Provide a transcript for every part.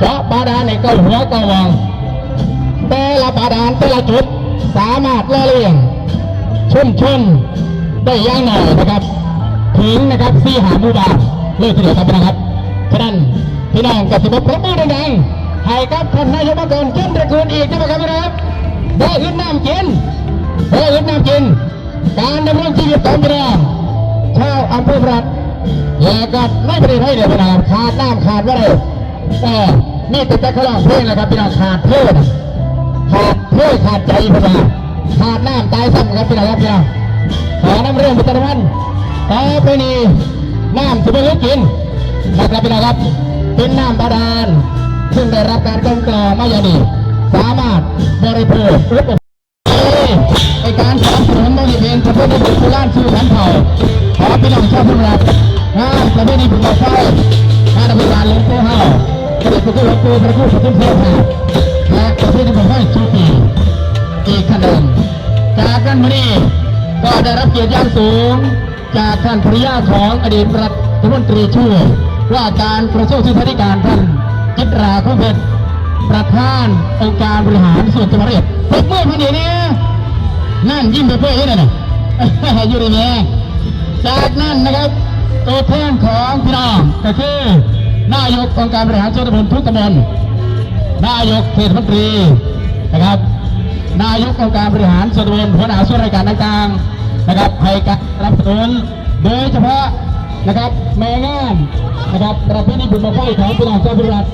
เจาะบาดาลในเก้าหัวเก้าวองแต่ละบาดาลแต่ละจุดสามารถล่อเลี้ยงชุมชนได้ย่างหน่อยนะครับถึงนะครับ4 หาหมู่บ้านเลยทีเดียวครับพี่น้องครับฉะนั้นพี่น้องกับสิบพระมือดังๆให้กับท่านนายกอบจเช่นตระกูลอีกนะครับพี่น้องครับบ่อึดน้ำกินบ่อึดน้ำกินการดำรงชีวิตของพี่น้องชาวอำเภอพระและก็ไม่ประเทศไทยเดียวพี่น้องขาดน้ำขาดว่าเลยนี่แต่เขาร้องเพลงนะครับพี่น้องขาดเพื่อนขาดเพื่อขาดใจพี่น้องขาดน้ำตายซ้ำครับพี่น้องครับพี่น้องขอน้ำเรื่องพิจารณาต่อไปนี้น้ำจะไม่ลึกกินนะครับพี่น้องครับเป็นน้ำบาดาลซึ่งได้รับการกำกรองมาอย่างดีสามารถบริโภคอุปโภคในการสนับสนุนบริเวณประเภทที่ผู้ล้านชื่อขันเผ่าขอพี่น้องชาวพุทธรักงานประเภทนี้ผมบอกไว้งานดำเนินการหลวงปู่เฮาพระเดชพระคุณหลวงปู่พระคุณพระคุณเทพและประเภทที่ผมให้ชูปีอีกขั้นหนึ่งจากนั้นมานี้ก็ได้รับเกียรติอย่างสูงจากท่านภริยาของอดีตรัฐมนตรีช่วยว่าการกระทรวงศึกษาธิการท่านจิตราคงเพชรประธานองค์การบริหารส่วนจังหวัดปรบมือพอดีนี่นั่นยิ้มไปเพื่อยังไงน่ะอยู่ในนี้จากนั้นนะครับตัวแทนของพี่น้องก็คือนายกองค์การบริหารส่วนตำบลทุกตำบลนายกเทศมนตรีนะครับนายกองค์การบริหารส่วนตำบลหัวหน้าส่วนราชการต่างๆนะครับให้การรับสนุนโดยเฉพาะนะครับแม่งานนะครับประเพณีบุญบั้งไฟของพี่น้องชาวบุรีรัมย์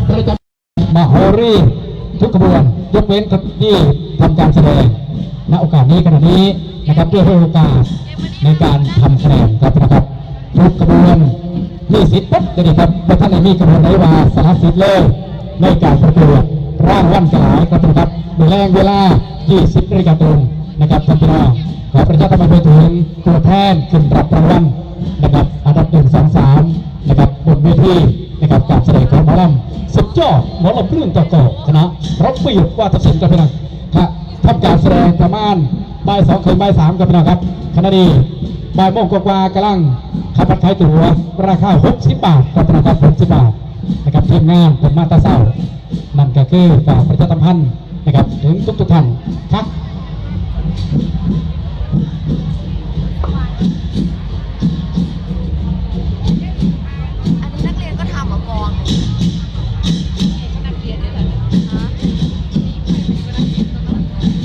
ประจำมโหรีทุกขบวนยกเว้นที่ทำการแสดงณโอกาสนี้ขณะนี้นะครับเพื่อให้โอกาสในการทำแสดงครับนะครับทุกขบวนมีสิทธิ์ปุ๊บเดี๋ยวครับเพราะท่านมีขบวนไหนว่าสารสิทธิ์เลยในการประกวดร่างวันกลายครับนะครับในแรงเวลา20 นาฬิกาตรงนะครับท่านพี่น้องขอประชาสัมพันธ์ไปถึงตัวแทนขึ้นรับรางวัลนะครับอันดับ1 2 3นะครับบนเวทีนะครับการแสดงของหมอลำสุดยอดหมอลำเครื่องต่อคณะรบประยุกต์ว่าจะสินกับพี่น้องครับทำการแสดงประมาณบ่าย 2 ถึงบ่าย 3กับพี่น้องครับขณะนี้บ่ายโมงกว่ากำลังขับรถขายตั๋วราคา60 บาทกับพี่น้องครับ60 บาทนะครับทีมงานผมมาตาเศร้านั่นก็คือฝากประชาสัมพันธ์นะครับถึงทุกท่านครับนักเรียนก็ทำมากองนักเรียนเนี่ยแหละ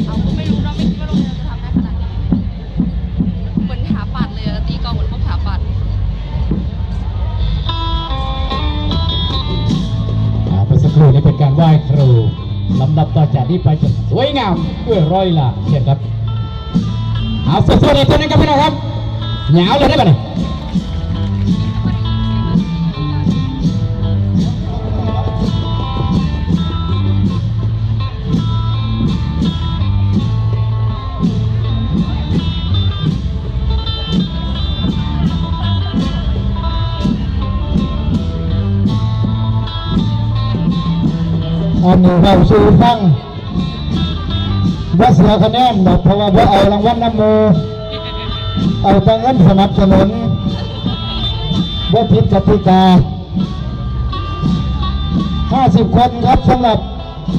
เราก็ไม่รู้เราไม่คิดว่าโรงเรียนจะทำได้ขนาดนี้เหมือนถาปัดเลยตีกองเหมือนพวกถาปัดไปสักครู่นี้เป็นการไหว้ครูลำดับต่อจากนี้ไปจะสวยงามด้วยร้อยล้านเช่นครับเอาสวยๆอีกทีนึงครับพี่น้องครับเหนียวเลยได้ป่ะเนี่ยอันนี้เราสู้ฟังว่าเสียคะแนนเพราะว่าเอารางวัลน้ำมือเอาแต่เงินสนับสนุนว่าผิดกติกา50 คนครับสำหรับ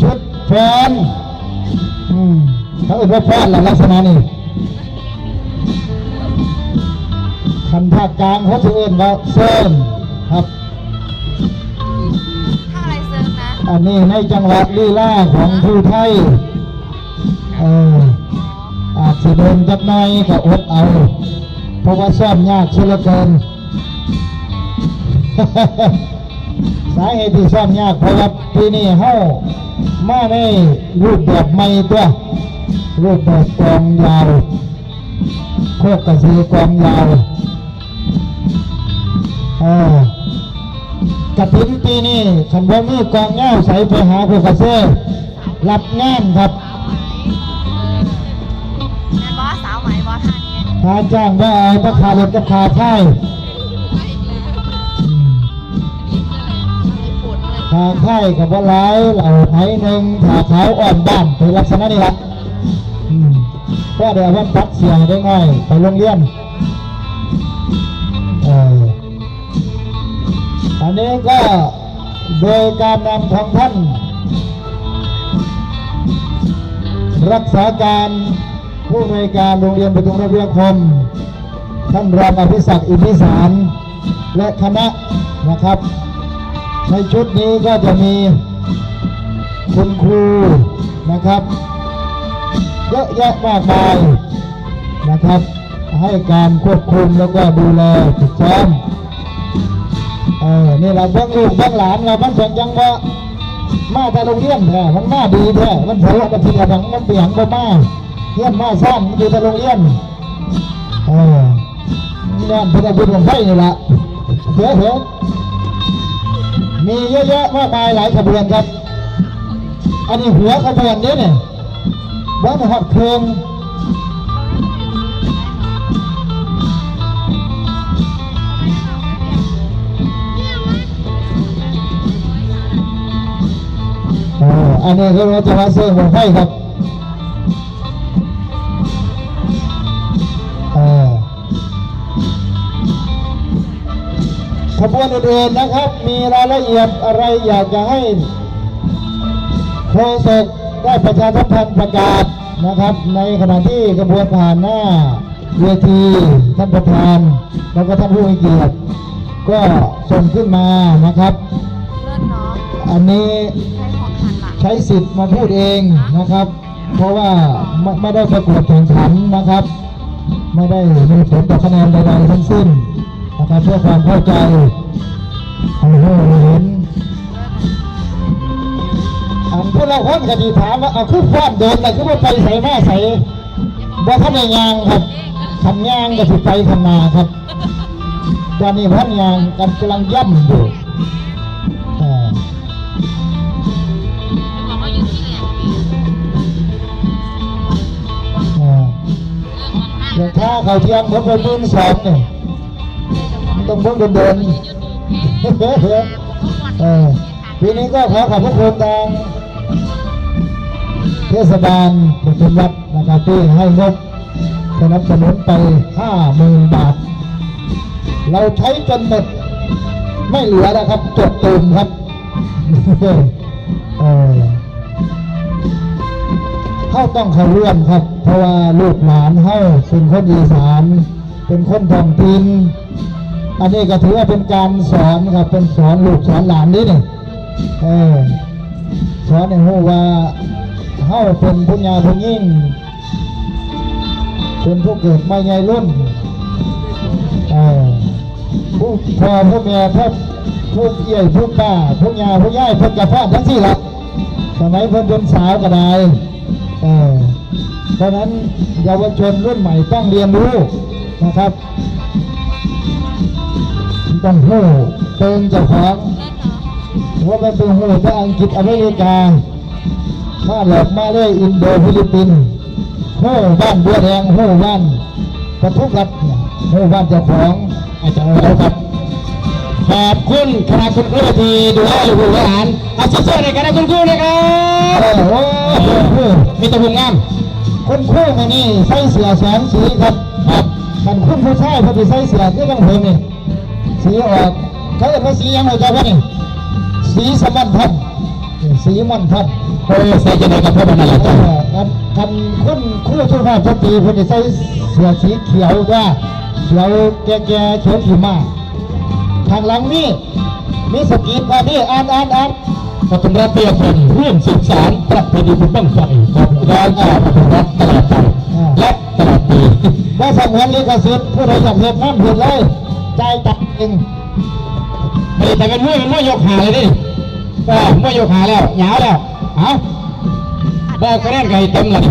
ชุดแฟนเขาเรียกว่าแฟนลักษณะนี้คันภาคกลางเขาจะเรียกว่าเซิร์นครับอันนี้ในจังหวัดลีลาของผู้ไทยอาจจะเดินจับหน่อยก็อดเอาเพราะว่าซ่อมยากเสียเหลือเกิน สาเหตุที่ซ่อมยากเพราะว่าปีนี้เฮามาในรูปแบบใหม่ตัวรูปแบบกองยาวโคกกระสีกองยาวกระถิ่นปีนี้ฉันว่ามีกองเงาใส่ไปหาผู้กระเซรับงานครับบอสสาวไหมบอสท่านี้ถ้าจ้างว่าเอาราคารถกับขาไข่ขาไข่กับว่าร้ายเหล่าไผ่หนึ่งขาขาวอ่อนบ้านเป็นลักษณะนี้ครับก็เดี๋ยวว่าปัดเสียงได้ง่อยไปโรงเรียนอันนี้ก็ โดยการนำของท่านรักษาการผู้อำนวยการโรงเรียนประทุมราชวิทยาคมท่านรองอภิศักดิ์อินทิสารและคณะนะครับในชุดนี้ก็จะมีคุณครูนะครับเยอะแยะมากมายนะครับให้การควบคุมแล้วก็ดูแลฝึกซ้อมนี่เราเบื้องลูกเบื้องหลานเรามันสนจังว่ามาแต่โรงเรียนแท้มันมาดีแท้มันเผยกระถิ่นกระดังมันเปียงบ่มาเฮียนมาสร้างมันอยู่แต่โรงเรียนนี่นเป็นบุญของไฟนี่แหละเถอะมีเยอะแยะมากมายหลายขบวนครับอันนี้หัวขบวนนี้เนี่ยบ้านหัดเพลงอันนี้คือเราจะมาเสื่อมของไฟครับขบวนอื่นๆนะครับมีรายละเอียดอะไรอยากจะให้โฆษกได้ประชาสัมพันธ์ประกาศนะครับในขณะที่กระบวนผ่านหน้าเวทีท่านประธานแล้วก็ท่านผู้มีเกียรติก็ส่งขึ้นมานะครับ เลิศเนาะ อันนี้ ใช้ของขันหลัก ใช้สิทธิ์มาพูดเองนะครับ เพราะว่าไม่ได้ประกวดแข่งขันนะครับ ไม่ได้มีผลต่อคะแนนใดๆทั้งสิ้นนะครับเพื่อความเข้าใจให้เห็นอันพวกเราคนก็ดีถามว่าเอาขึ้นฟ้อนเดินแต่ก็ไม่ไปใส่แม่ใส่บ่ท่านในยางครับขันยางก็ถิไปขันนาครับตอนนี้พันยางกันกำลังย่ำอยู่อย่างถ้าเขาเทียมผมไปยื่นสอบเนี่ยต้องเพิ่งเดินปีนี้ก็ขอขอบพระคุณทางเทศบาลปทุมวัดนะครับที่ให้งบสนับสนุนไป 50,000 บาทเราใช้จนหมดไม่เหลือนะครับจดตุ่มครับเขาต้องเข้าร่วมครับเพราะว่าลูกหลานเขาเป็นคนอีสานเป็นคนท้องถิ่นอันนี้ก็ถือว่าเป็นการสอนครับเป็นสอนลูกสอนหลานนี่นี่สอนให้รู้ว่าเขาเป็นผู้ใหญ่ผู้ยิ่งเป็นผู้เกิดมาใหญ่รุ่นผู้พ่อผู้แม่ผู้เอี่ยผู้ป้าผู้ยาผู้ย่ายผู้กระเพาะทั้งสี่ละสมัยเพิ่นเป็นสาวก็ได้เพราะนั้นเยาวชนรุ่นใหม่ต้องเรียนรู้นะครับต้องหู้เป็นเจ้าของว่ามันเป็นหู้จากอังกฤษอเมริกามาหลอกมาเลยอินโดฟิลิปปินส์หู้บ้านบัวแดงหู้บ้านปทุมรัฐหู้บ้านเจ้าของอาจารย์เราครับขอบคุณคณะคุณครูที่ดูแลลูกหลานเอาเสื้อในคณะคุณครูนะครับโอ้โหมีตะบุงงามคุณครูมานี่ใส่เสื้อแสงสีครับมันคุณผู้ชายเขาไปใส่เสื้อที่ต้องเพิ่มนี่สีออกเขาเรียกว่าสียังไงจ๊ะนี่สีสมันพันสีมันพันใส่จะไหนกับพ่อมันอะไรจ๊ะกันคุณครูทุกท่านทุกปีคนจะใส่เสื้อสีเขียวว่าเขียวแก่เขียวผิวมาทางหลังนี่มีสกีมาที่อ่านปทุมราชวิทยาคมร่วมสืบสานประเพณีบุญบั้งไฟของการปทุมราชตลอดไปและตลอดปีว่าสงวนลิขสิทธิ์ผู้ใดอยากเห็นน้ำเห็นเลยใจตัดเองไม่แต่เป็นมวยยกขาเลยดิมวยยกขาแล้วหยาวแล้วเอาบอกกระเด็นไก่เต็มเลย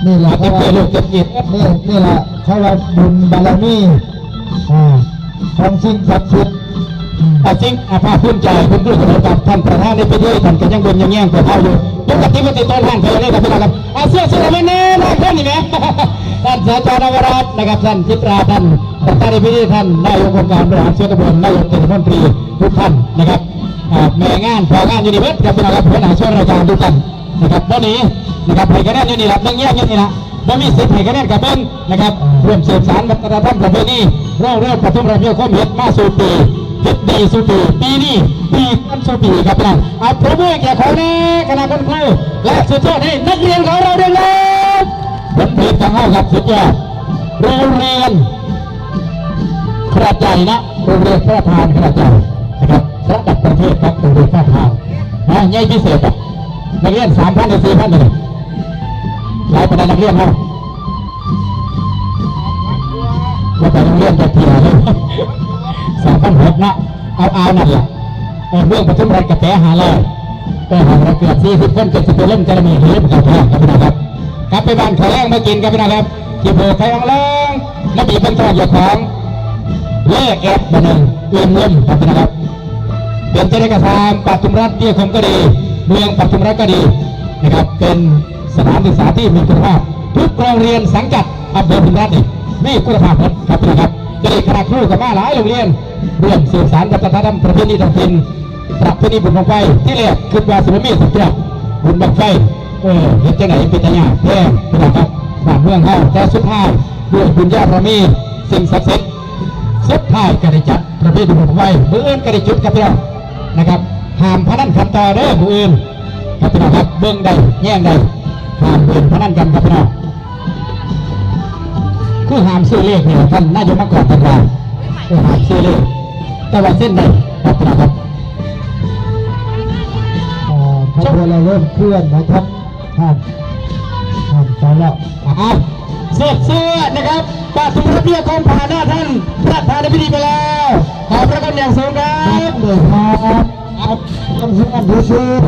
นี่แหละเขาว่าลูกเจ็บจิตนี่แหละเขาว่าบุญบารมีของสิ่งศักดิ์สิทธิ์จริงภาคภูมิใจคุณผู้ชมกับท่านประธานในพิธีท่านก็ยังบนยังแย่งตัวเท่าอยู่ปกติมันติดต้นห่างไปนี่ครับพี่น้องครับเสื้อไม่แน่นะเพื่อนนี่ไหมท่านสจนวรัตน์นะครับท่านจิตราท่านประธานในพิธีท่านนายกองค์การบริหารส่วนตำบลนายกเทศมนตรีทุกท่านนะครับแม่งานพองานยูนิเวิร์สกับพี่น้องครับผู้บริหารส่วนราชการทุกท่านนะครับวันนี้นะครับให้คะแนนอยู่นี่แหละยังแย่งอยู่นี่นะบ่มีสิทธิ์ให้คะแนนกับเป็นนะครับร่วมสืบสานวัฒนธรรมประเพณีเรื่องปฐมราชวิทยาคมเฮ็ดมาสู่ปี ทิศดีสุปีปีนี้ปีกันสุปีครับพี่น้องเอาพระมือแก่ของแน่คณะคุณครูและสุดยอดให้นักเรียนของเราด้วยครับผลผลิตของเราครับสุดยอดโรงเรียนขนาดใหญ่นะโรงเรียนพระทานขนาดใหญ่นะครับระดับประเทศครับโรงเรียนพระทานนะใหญ่พิเศษอ่ะนักเรียน3,000 ถึง 4,000เลยหลายประเด็นนักเรียนครับว่าแต่นักเรียนจะเพียร์เลย2,600นะเอานั่นแหละเรื่องประชุมรัฐกระแสหาเลยหาเกือบ40 คน70 ตัวเล่มจะมีเล่มกับพ่อครับพี่น้องครับกลับไปบ้านขอแรงมากินครับพี่น้องครับที่โบไข่ของแรงและบีบเป็นทอดอย่างของเล่แอบบันหนึ่งเอื้อมเล่มครับพี่น้องครับเป็นเจ้าหน้าที่ปทุมรัฐที่คมก็ดีเมืองปทุมรัฐก็ดีนะครับเป็นสถานศึกษาที่มีคุณภาพทุกโรงเรียนสังกัดอำเภอปทุมรัฐนี่มีคุณภาพครับพี่น้องครับจะได้คณะครูกับมาหลายโรงเรียนร่วมสื่อสารวัฒนธรรมประเพณีท้องถิ่นประเพณีบุญบังไฟที่แรกคือว่าสุนมีสุดยอดบุญบังไฟเห็นจะไหนเป็นตะยาแท้พี่น้องครับบ้านเมืองเฮาแต่สุดท้ายด้วยบุญญาบารมีสิ่งศักดิ์สิทธิ์สุดท้ายก็ได้จัดประเพณีบุญบังไฟมืออื่นก็ได้จุดครับพี่น้องนะครับห้ามพนันขันต่อเด้อมืออื่นครับพี่น้องครับเบื้องใดแย่งใดห้ามเล่นพนันกันครับพี่น้องคือห้ามซื้อเลขเนี่ยท่านนายกมาก่อนท่านว่าคือห้ามซื้อเลขแต่ว่าเส้นใดครับพี่น้องครับขบวนเราเริ่มเคลื่อนนะครับท่านไปแล้วเสื้อนะครับปทุมรัฐเรียกความผ่านหน้าท่านประธานในพิธีไปแล้วขอบพระคุณอย่างสูงครับเลยครับทำสิ่งอันดีสุด